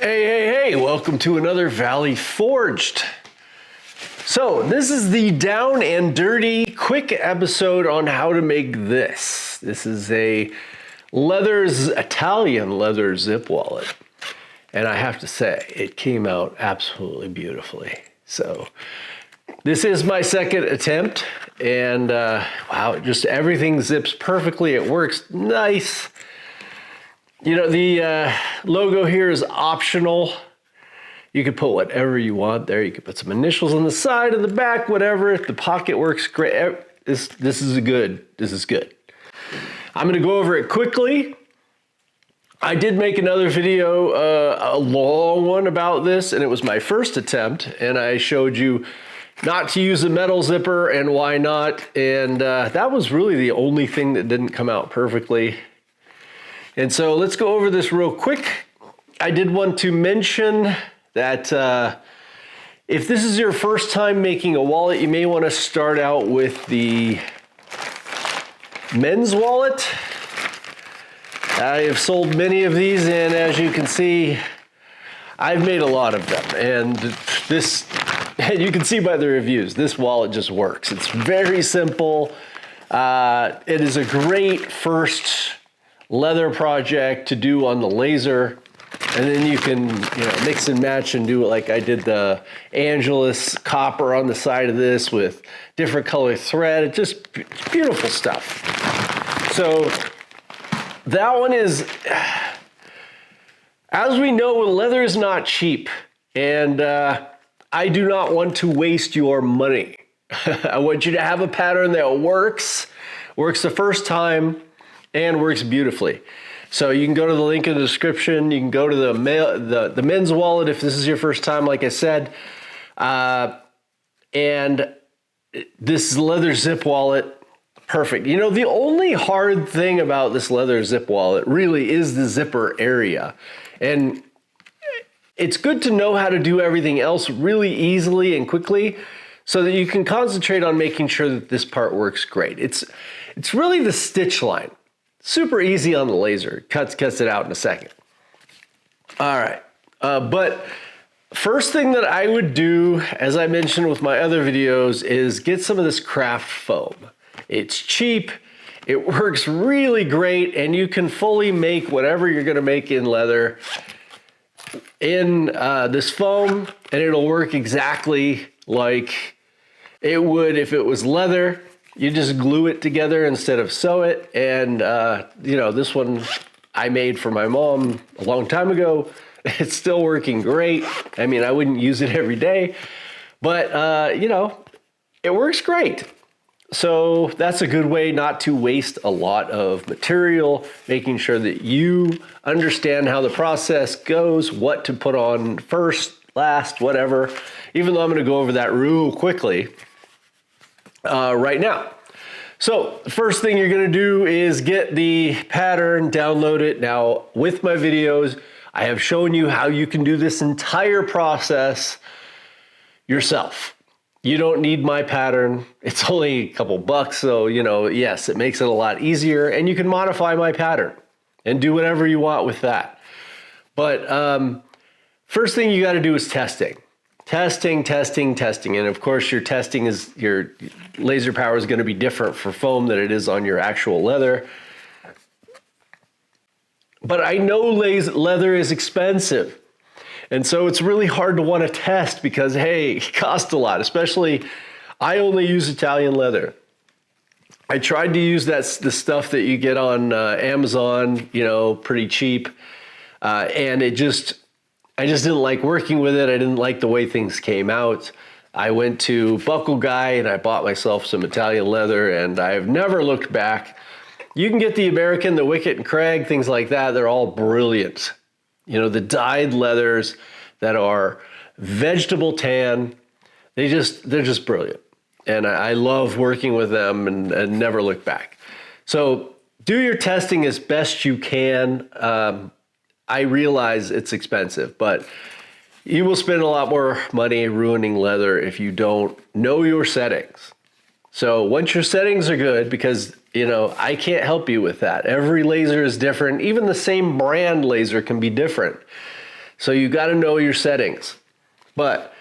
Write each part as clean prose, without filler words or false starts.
Hey, welcome to another Valley Forged. So this is the down and dirty quick episode on how to make this. This is a Italian leather zip wallet. And I have to say, it came out absolutely beautifully. So this is my second attempt and wow, just everything zips perfectly. It works nice. You know, the logo here is optional. You can put whatever you want there. You can put some initials on the side and the back, whatever. If the pocket works great, this is good. This is good. I'm gonna go over it quickly. I did make another video, a long one about this, and it was my first attempt, and I showed you not to use a metal zipper and why not, and that was really the only thing that didn't come out perfectly. And so let's go over this real quick. I did want to mention that if this is your first time making a wallet, you may want to start out with the men's wallet. I have sold many of these, and as you can see, I've made a lot of them. And you can see by the reviews, this wallet just works. It's very simple. It is a great first leather project to do on the laser, and then you can mix and match and do it like I did the Angelus copper on the side of this with different color thread. It's just beautiful stuff. So that one is, as we know, leather is not cheap, and I do not want to waste your money. I want you to have a pattern that works the first time, and works beautifully. So you can go to the link in the description. You can go to the men's wallet if this is your first time, like I said. And this leather zip wallet, perfect. You know, the only hard thing about this leather zip wallet really is the zipper area. And it's good to know how to do everything else really easily and quickly so that you can concentrate on making sure that this part works great. It's really the stitch line. Super easy on the laser. Cuts it out in a second. All right, but first thing that I would do, as I mentioned with my other videos, is get some of this craft foam. It's cheap, it works really great, and you can fully make whatever you're gonna make in leather in this foam, and it'll work exactly like it would if it was leather. You just glue it together instead of sew it. And, this one I made for my mom a long time ago. It's still working great. I mean, I wouldn't use it every day, but, it works great. So that's a good way not to waste a lot of material, making sure that you understand how the process goes, what to put on first, last, whatever, even though I'm going to go over that real quickly. Right now. So the first thing you're going to do is get the pattern, download it. Now with my videos, I have shown you how you can do this entire process yourself. You don't need my pattern. It's only a couple bucks. So, yes, it makes it a lot easier, and you can modify my pattern and do whatever you want with that. But first thing you got to do is testing. Testing. And of course your laser power is going to be different for foam than it is on your actual leather. But I know leather is expensive. And so it's really hard to want to test because, hey, it costs a lot, especially I only use Italian leather. I tried to use the stuff that you get on Amazon, pretty cheap. And I just didn't like working with it. I didn't like the way things came out. I went to Buckle Guy and I bought myself some Italian leather, and I've never looked back. You can get the American, the Wicket and Craig, things like that. They're all brilliant. The dyed leathers that are vegetable tan, they're just brilliant. And I love working with them and never look back. So do your testing as best you can. I realize it's expensive, but you will spend a lot more money ruining leather if you don't know your settings. So once your settings are good, because I can't help you with that. Every laser is different. Even the same brand laser can be different. So you got to know your settings. But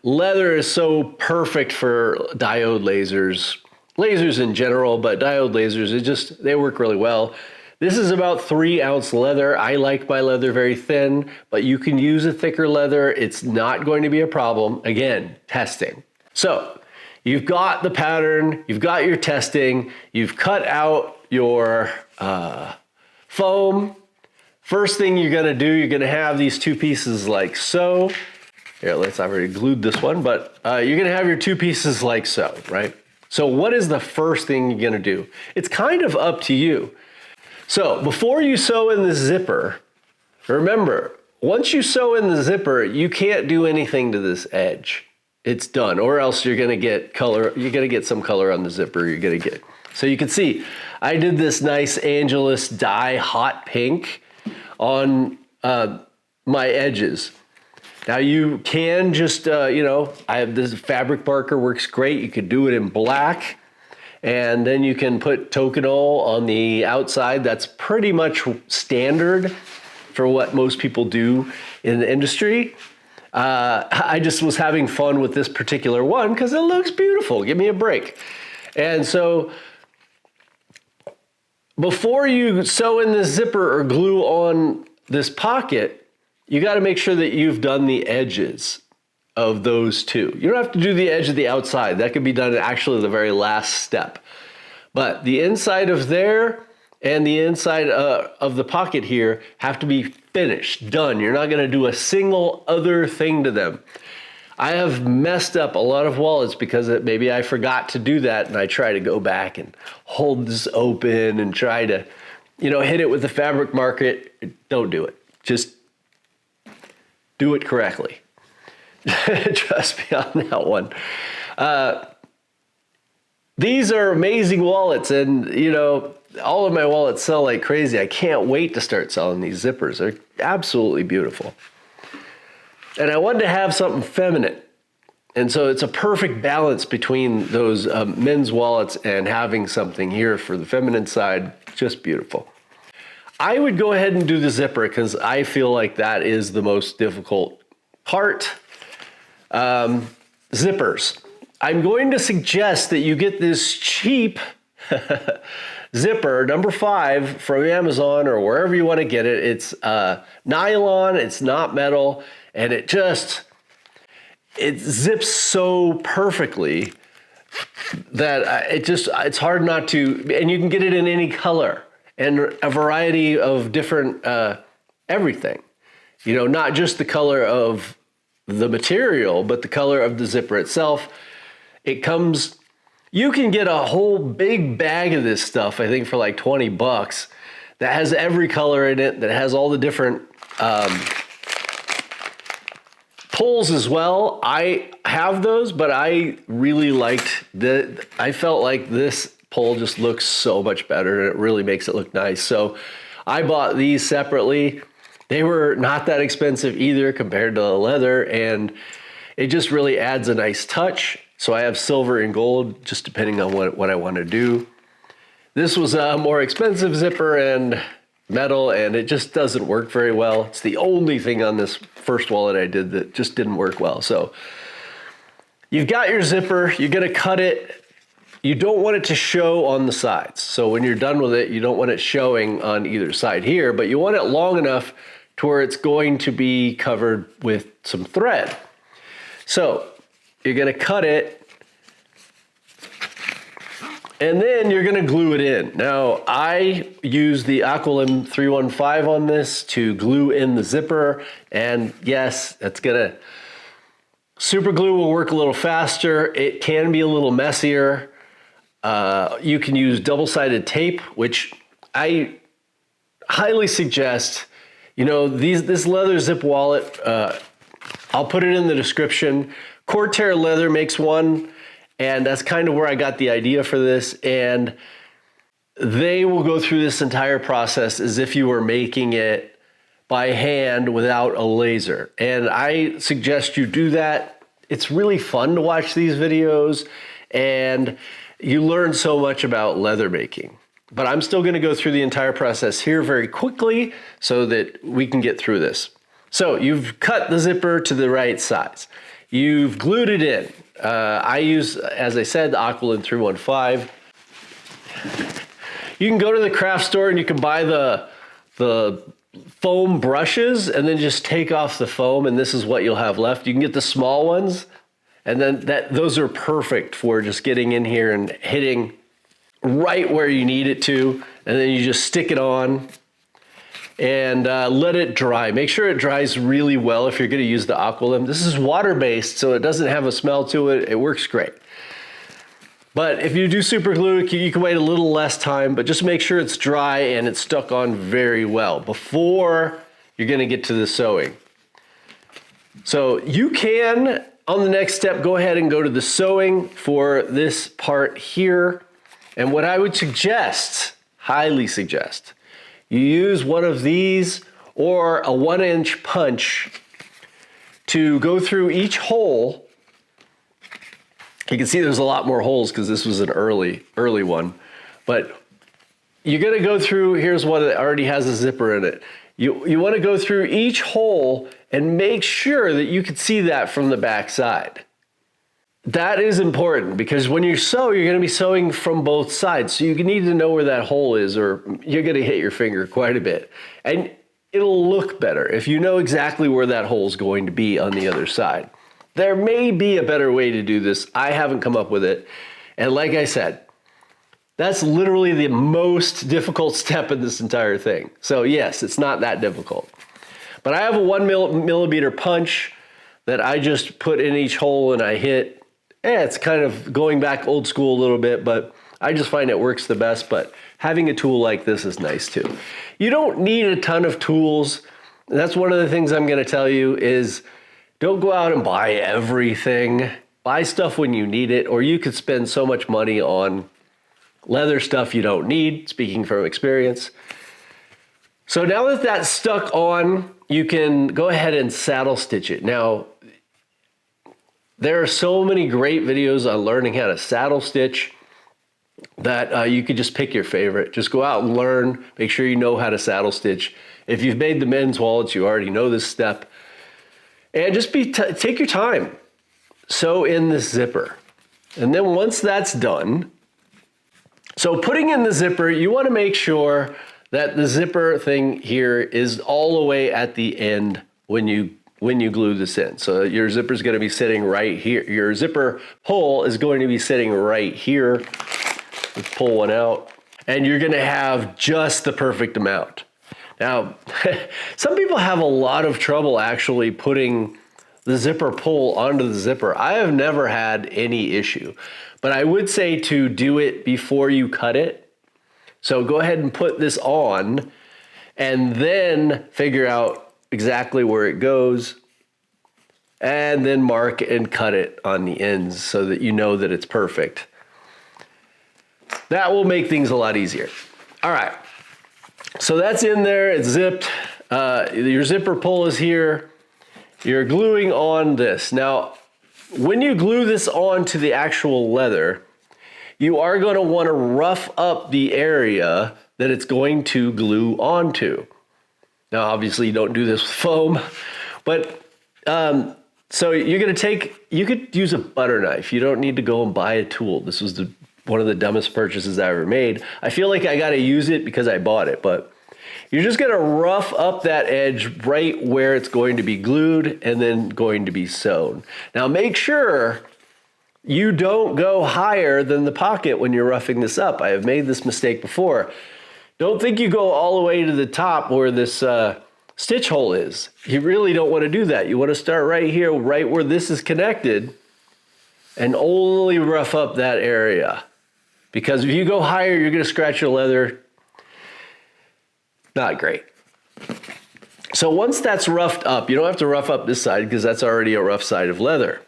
leather is so perfect for diode lasers in general, but diode lasers, they work really well. This is about 3-ounce leather. I like my leather very thin, but you can use a thicker leather. It's not going to be a problem. Again, testing. So you've got the pattern, you've got your testing, you've cut out your foam. First thing you're gonna do, you're gonna have these two pieces like so. Here, I've already glued this one, but you're gonna have your two pieces like so, right? So what is the first thing you're gonna do? It's kind of up to you. So before you sew in the zipper, remember, once you sew in the zipper, you can't do anything to this edge. It's done, or else you're gonna get color, you're gonna get some color on the zipper, so you can see, I did this nice Angelus dye hot pink on my edges. Now you can just, I have this fabric marker, works great. You could do it in black, and then you can put Toconol on the outside. That's pretty much standard for what most people do in the industry. I just was having fun with this particular one because it looks beautiful. Give me a break. And so before you sew in this zipper or glue on this pocket, you got to make sure that you've done the edges of those two. You don't have to do the edge of the outside. That can be done actually the very last step. But the inside of there and the inside of the pocket here have to be finished, done. You're not going to do a single other thing to them. I have messed up a lot of wallets because maybe I forgot to do that, and I try to go back and hold this open and try to, hit it with the fabric marker. Don't do it. Just do it correctly. Trust me on that one. These are amazing wallets, and all of my wallets sell like crazy. I can't wait to start selling these zippers. They're absolutely beautiful. And I wanted to have something feminine. And so it's a perfect balance between those men's wallets and having something here for the feminine side. Just beautiful. I would go ahead and do the zipper because I feel like that is the most difficult part. Zippers. I'm going to suggest that you get this cheap zipper, number 5, from Amazon or wherever you want to get it. It's nylon, it's not metal, and it zips so perfectly that it's hard not to, and you can get it in any color and a variety of different everything. Not just the color of the material, but the color of the zipper itself. You can get a whole big bag of this stuff, I think for like $20, that has every color in it, that has all the different pulls as well. I have those, but I really I felt like this pull just looks so much better, and it really makes it look nice. So I bought these separately. They were not that expensive either compared to the leather, and it just really adds a nice touch. So I have silver and gold, just depending on what I want to do. This was a more expensive zipper and metal, and it just doesn't work very well. It's the only thing on this first wallet I did that just didn't work well. So you've got your zipper, you're gonna cut it. You don't want it to show on the sides. So when you're done with it, you don't want it showing on either side here, but you want it long enough to where it's going to be covered with some thread. So you're gonna cut it, and then you're gonna glue it in. Now, I use the Aqualim 315 on this to glue in the zipper, and yes, super glue will work a little faster. It can be a little messier. You can use double-sided tape, which I highly suggest. This leather zip wallet, I'll put it in the description. Corsair Leather makes one, and that's kind of where I got the idea for this. And they will go through this entire process as if you were making it by hand without a laser. And I suggest you do that. It's really fun to watch these videos, and you learn so much about leather making. but I'm still gonna go through the entire process here very quickly so that we can get through this. So you've cut the zipper to the right size. You've glued it in. I use, as I said, the Aqualin 315. You can go to the craft store and you can buy the foam brushes and then just take off the foam, and this is what you'll have left. You can get the small ones, and then those are perfect for just getting in here and hitting right where you need it to, and then you just stick it on and let it dry. Make sure it dries really well if you're going to use the Aqualin. This is water-based, so it doesn't have a smell to it. It works great. But if you do super glue, you can wait a little less time, but just make sure it's dry and it's stuck on very well before you're going to get to the sewing. So you can, on the next step, go ahead and go to the sewing for this part here. And what I would suggest, highly suggest, you use one of these or a 1-inch punch to go through each hole. You can see there's a lot more holes because this was an early one. But you're gonna go through, here's one that already has a zipper in it. You wanna go through each hole and make sure that you can see that from the back side. That is important because when you sew, you're gonna be sewing from both sides. So you need to know where that hole is or you're gonna hit your finger quite a bit. And it'll look better if you know exactly where that hole is going to be on the other side. There may be a better way to do this. I haven't come up with it. And like I said, that's literally the most difficult step in this entire thing. So yes, it's not that difficult. But I have a 1mm punch that I just put in each hole and I hit. It's kind of going back old school a little bit, but I just find it works the best. But having a tool like this is nice too. You don't need a ton of tools. That's one of the things I'm gonna tell you is don't go out and buy everything. Buy stuff when you need it, or you could spend so much money on leather stuff you don't need, speaking from experience. So now that that's stuck on, you can go ahead and saddle stitch it. Now, there are so many great videos on learning how to saddle stitch that you could just pick your favorite. Just go out and learn, make sure you know how to saddle stitch. If you've made the men's wallets, you already know this step. And just take your time. Sew in this zipper. And then once that's done, so putting in the zipper, you want to make sure that the zipper thing here is all the way at the end when you glue this in. So your zipper is going to be sitting right here. Your zipper pull is going to be sitting right here. Let's pull one out. And you're going to have just the perfect amount. Now, some people have a lot of trouble actually putting the zipper pull onto the zipper. I have never had any issue, but I would say to do it before you cut it. So go ahead and put this on and then figure out exactly where it goes and then mark and cut it on the ends so that you know that it's perfect. That will make things a lot easier. All right. So that's in there, it's zipped. Your zipper pull is here. You're gluing on this. Now, when you glue this onto the actual leather, you are going to want to rough up the area that it's going to glue onto. Now, obviously, you don't do this with foam, but so you're going to you could use a butter knife. You don't need to go and buy a tool. This was one of the dumbest purchases I ever made. I feel like I got to use it because I bought it, but you're just going to rough up that edge right where it's going to be glued and then going to be sewn. Now make sure you don't go higher than the pocket when you're roughing this up. I have made this mistake before. Don't think you go all the way to the top where this stitch hole is. You really don't want to do that. You want to start right here, right where this is connected, and only rough up that area. Because if you go higher, you're going to scratch your leather. Not great. So once that's roughed up, you don't have to rough up this side because that's already a rough side of leather.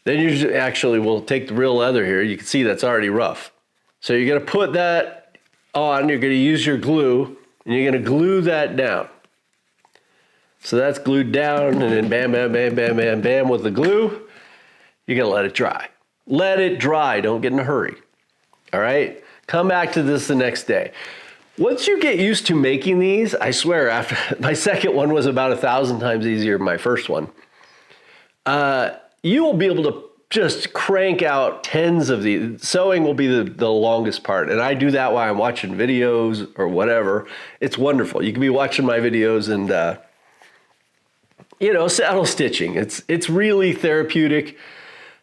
Then you actually will take the real leather here. You can see that's already rough. So you're going to put that on. You're going to use your glue and you're going to glue that down. So that's glued down, and then bam, bam, bam, bam, bam, bam with the glue. You're going to let it dry. Let it dry. Don't get in a hurry. All right? come back to this the next day. Once you get used to making these, I swear, after my second one was about 1,000 times easier than my first one. You will be able to just crank out tens of these. Sewing will be the longest part. And I do that while I'm watching videos or whatever. It's wonderful. You can be watching my videos and, saddle stitching. It's really therapeutic.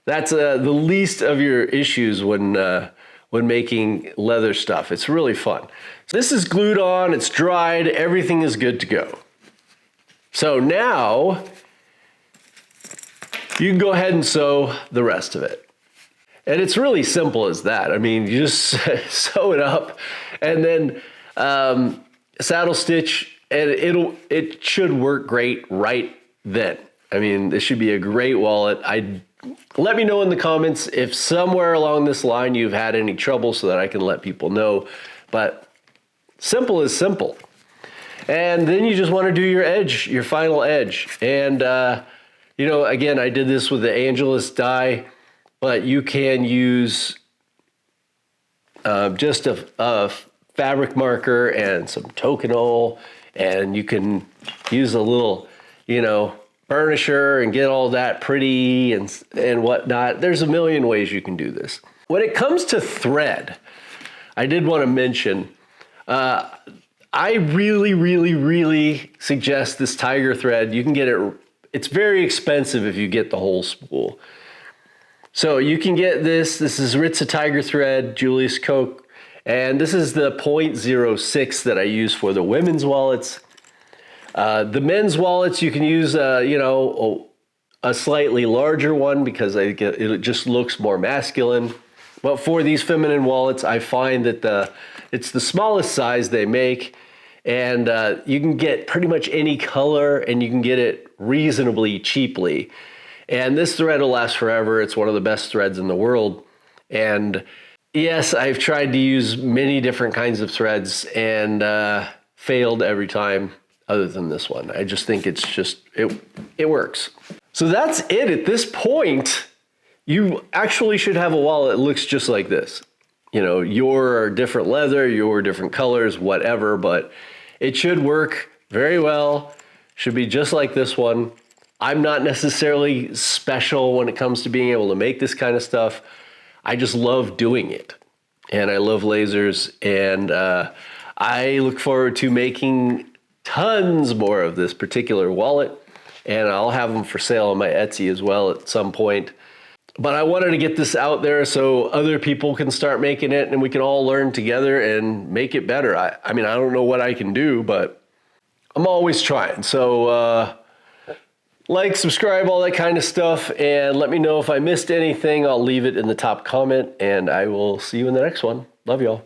That's the least of your issues when making leather stuff. It's really fun. So this is glued on, it's dried, everything is good to go. So now you can go ahead and sew the rest of it. And it's really simple as that. I mean, you just sew it up and then saddle stitch, and it should work great right then. I mean, this should be a great wallet. Let me know in the comments if somewhere along this line you've had any trouble so that I can let people know. But simple is simple. And then you just want to do your edge, your final edge. And, again, I did this with the Angelus die, but you can use just a fabric marker and some Tokonole, and you can use a little, burnisher and get all that pretty and whatnot. There's a million ways you can do this. When it comes to thread, I did want to mention, I really, really, really suggest this tiger thread. You can get it, it's very expensive if you get the whole spool. So you can get this is Ritza tiger thread, Julius Koch, and this is the 0.06 that I use for the women's wallets. The men's wallets, you can use, a slightly larger one because it just looks more masculine. But for these feminine wallets, I find that it's the smallest size they make, and you can get pretty much any color, and you can get it reasonably cheaply. And this thread will last forever. It's one of the best threads in the world. And yes, I've tried to use many different kinds of threads and failed every time. Other than this one. I just think it works. So that's it. At this point, you actually should have a wallet that looks just like this. Your different leather, your different colors, whatever, but it should work very well. Should be just like this one. I'm not necessarily special when it comes to being able to make this kind of stuff. I just love doing it. And I love lasers, and I look forward to making tons more of this particular wallet, and I'll have them for sale on my Etsy as well at some point. But I wanted to get this out there so other people can start making it, and we can all learn together and make it better. I mean, I don't know what I can do, but I'm always trying. So like, subscribe, all that kind of stuff, and let me know if I missed anything. I'll leave it in the top comment, and I will see you in the next one. Love y'all.